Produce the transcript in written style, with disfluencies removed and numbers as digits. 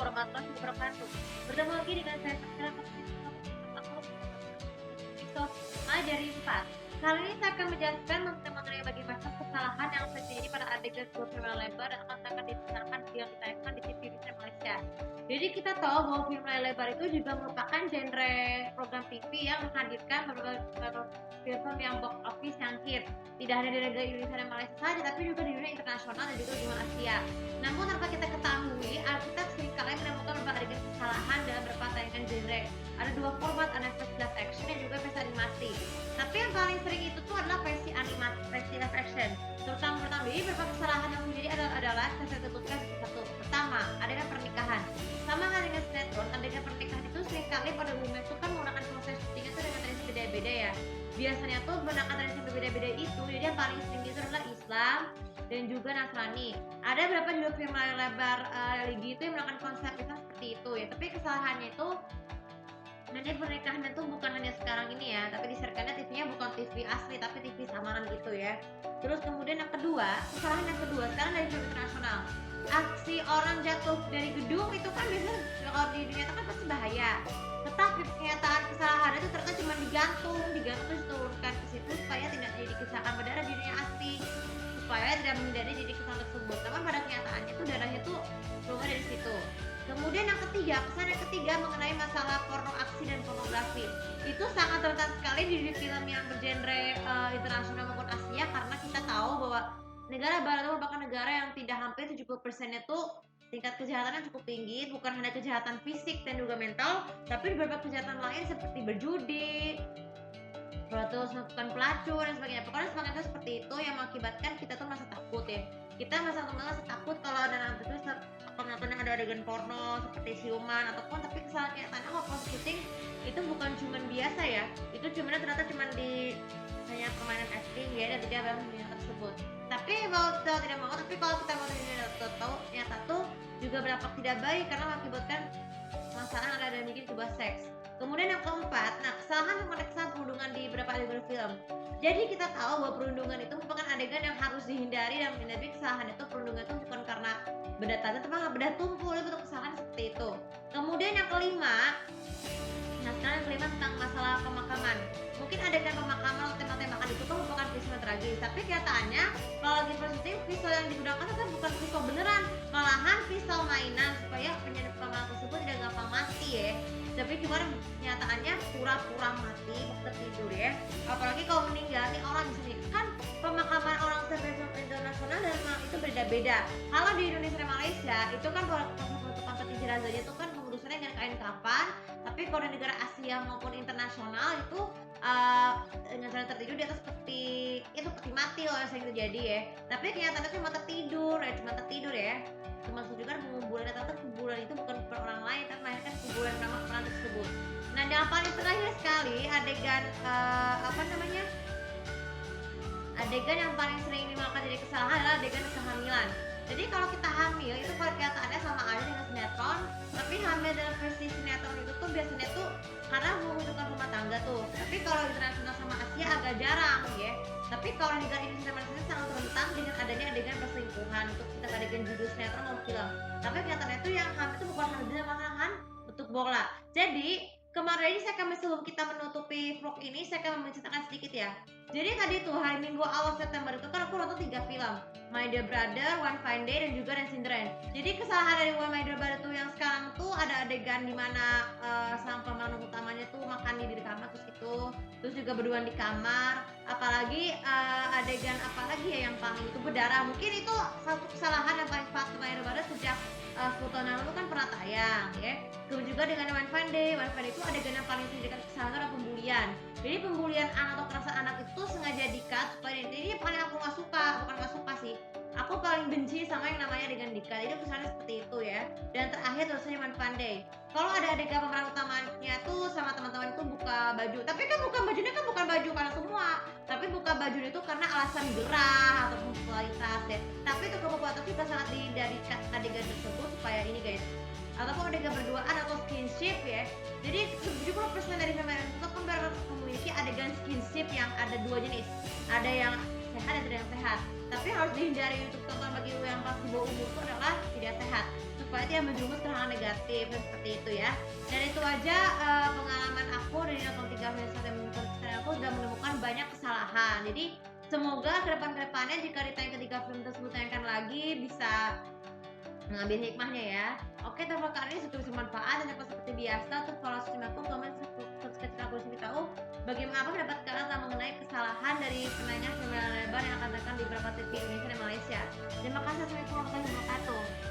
warahmatullahi wabarakatuh. Bertemu lagi dengan saya Sarah dari 4. Kali ini saya akan menjelaskan mengenai bagaimana kesalahan yang terjadi pada adegan sebuah film lebar dan akan ditayangkan di TV di Malaysia. Jadi kita tahu bahwa film lebar itu juga merupakan genre program TV yang menghadirkan beberapa film yang box office yang hit. Tidak hanya di negara Indonesia dan Malaysia saja, tapi juga di dunia internasional dan juga di luar Asia. Namun tanpa kita ketahui, kita seringkali menemukan beberapa adegan kesalahan dalam beberapa tayangan genre. Ada dua format, ada versi live action dan juga versi animasi. Tapi yang paling sering itu tuh adalah versi animasi, versi live action. Terutama pertama, jadi beberapa kesalahan yang terjadi adalah saya sebutkan satu. Pertama, adegan pernikahan. Sama halnya dengan sinetron, adegan pernikahan itu seringkali pada umumnya itu kan menggunakan proses syutingnya itu dengan tradisi beda-beda ya. Biasanya tuh menggunakan tradisi berbeda-beda itu, jadi yang paling sering itu adalah Islam dan juga Nasrani. Ada beberapa juga film lebar religi itu yang menggunakan konsep itu seperti itu ya. Tapi kesalahannya itu nanti pernikahannya tuh bukan hanya sekarang ini ya, tapi diserahkannya TV-nya bukan TV asli tapi TV samaran gitu ya. Terus kemudian yang kedua, kesalahan yang kedua sekarang dari film internasional. Aksi orang jatuh dari gedung itu kan biasanya kalau di dunia itu kan pasti bahaya. Tetapi kenyataan kesalahan itu ternyata cuma digantung terus diturunkan ke situ supaya tidak jadi kecelakaan berdarah di dunia asli, supaya tidak menghindari jadi kesalahan tersebut. Tapi pada kenyataannya itu darahnya tuh keluar dari situ. Kemudian yang ketiga, pesan yang ketiga mengenai masalah porno aksi dan pornografi. Itu sangat rentan sekali di film yang bergenre internasional maupun Asia, karena kita tahu bahwa negara barat itu merupakan negara yang tidak hampir 70%-nya tuh tingkat kejahatannya cukup tinggi, bukan hanya kejahatan fisik dan juga mental, tapi beberapa kejahatan lain seperti berjudi, terus melakukan pelacur dan sebagainya. Pokoknya semangat itu seperti itu yang mengakibatkan kita tuh merasa takut ya. Kita merasa takut kalau ada nanti tuh penonton yang ada adegan porno seperti siuman ataupun, tapi kesalahan kenyataannya kalau proses syuting itu bukan cuman biasa ya. Itu ternyata cuman di hanya permainan acting ya, dan tidak dalam dunia tersebut. Tapi kalau kita tidak mau, tapi kalau kita mau tahu nyata tuh juga berdampak tidak baik karena mengakibatkan masalah ada dan bikin sebuah seks. Kemudian yang keempat, kesalahan memeriksa perundungan di beberapa adegan film. Jadi kita tahu bahwa perundungan itu merupakan adegan yang harus dihindari, dan menghindari kesalahan itu perundungan itu bukan karena beda tajam, tapi beda tumpul, itu bentuk kesalahan seperti itu. Kemudian yang kelima, sekarang yang kelima tentang masalah pemakaman. Mungkin adegan pemakaman atau tema-temakan itu kan merupakan peristiwa tragis, tapi kenyataannya kalau lagi syuting pisau yang digunakan itu kan bukan pisau beneran, malahan pisau mainan supaya penyebab tersebut tidak gampang mati ya. Tapi cuma kenyataannya pura-pura mati waktu tidur ya. Apalagi kalau meninggal nih orang bisa nih, kan pemakaman orang internasional dan itu beda-beda. Kalau di Indonesia dan Malaysia itu kan penutupan peti jenazahnya itu kan pengurusannya dengan kain kafan, tapi kalau di negara Asia maupun internasional itu dengan cara tertidur di atas peti mati loh yang sering terjadi ya. Tapi kenyataannya cuma tertidur ya. Termasuk juga penguburan, ternyata kuburan itu bukan orang lain, tapi melahirkan kuburan nama orang tersebut. Nah, yang paling terakhir sekali adegan adegan yang paling sering dimakan jadi kesalahan adalah adegan kehamilan. Jadi kalau kita hamil itu kalau kenyataannya sama aja dengan sinetron, tapi hamil dalam versi sinetron itu tuh biasanya tuh karena membutuhkan rumah tangga tuh. Tapi kalau internasional sama Asia agak jarang ya. Tapi kalau di negara Indonesia dan Malaysia sangat rentan dengan adanya adegan perselingkuhan untuk kita adegan judul sinetron maupun film. Tapi kenyataannya itu yang hamil itu bukan hamil, malahan bentuk bola. Jadi kemarin sebelum kita menutupi vlog ini, saya akan menceritakan sedikit ya. Jadi tadi tuh hari Minggu awal September itu kan aku nonton 3 film, My Dear Brother, One Fine Day, dan juga Dancing the Rain. Jadi kesalahan dari My Dear Brother tuh yang sekarang tuh ada adegan dimana sang pemeran utamanya tuh makan di kamar terus juga berduaan di kamar. Apalagi adegan apalagi ya yang paling itu berdarah. Mungkin itu satu kesalahan yang paling fatal My Dear Brother sejak 10 tahun lalu kan pernah tayang ya. Kemudian juga dengan One Fine Day itu adegan yang paling signifikan kesalahan adalah pembulian. Jadi pembulian anak atau kekerasan anak itu sengaja di-cut supaya ini paling aku nggak suka sih. Aku paling benci sama yang namanya adegan di-cut. Jadi kesalahan seperti itu ya. Dan terakhir terusnya One Fine Day. Kalau ada adegan pemeran utamanya tuh sama teman-teman itu buka baju, tapi kan bajunya kan bukan baju karena semua, tapi buka baju itu karena alasan gerah ataupun popularitas ya. Tapi itu popularitas juga sangat dari adegan tersebut supaya ini guys, ataupun adegan berduaan atau skinship ya. Jadi 70% dari film itu kan memiliki adegan skinship yang ada dua jenis. Ada yang sehat dan tidak yang sehat. Tapi yang harus dihindari untuk tonton bagi yang pas di bawah umur itu adalah tidak sehat, supaya dia menjumus ke hal negatif dan seperti itu ya. Dan itu aja pengalaman aku dari nonton 3 film yang menurut aku sudah menemukan banyak kesalahan. Jadi semoga kedepannya jika ditayang ketiga film tersebut tayangkan lagi bisa mengambil hikmahnya ya. Oke, tanpa kali ini semoga bermanfaat dan dapat seperti biasa untuk follow sosial aku, komen, subscribe aku disini tahu bagaimana pendapat kalian tentang mengenai kesalahan dari penanya film layar lebar yang akan tayang di beberapa TV Indonesia dan Malaysia. Terima kasih. Assalamualaikum warahmatullahi wabarakatuh.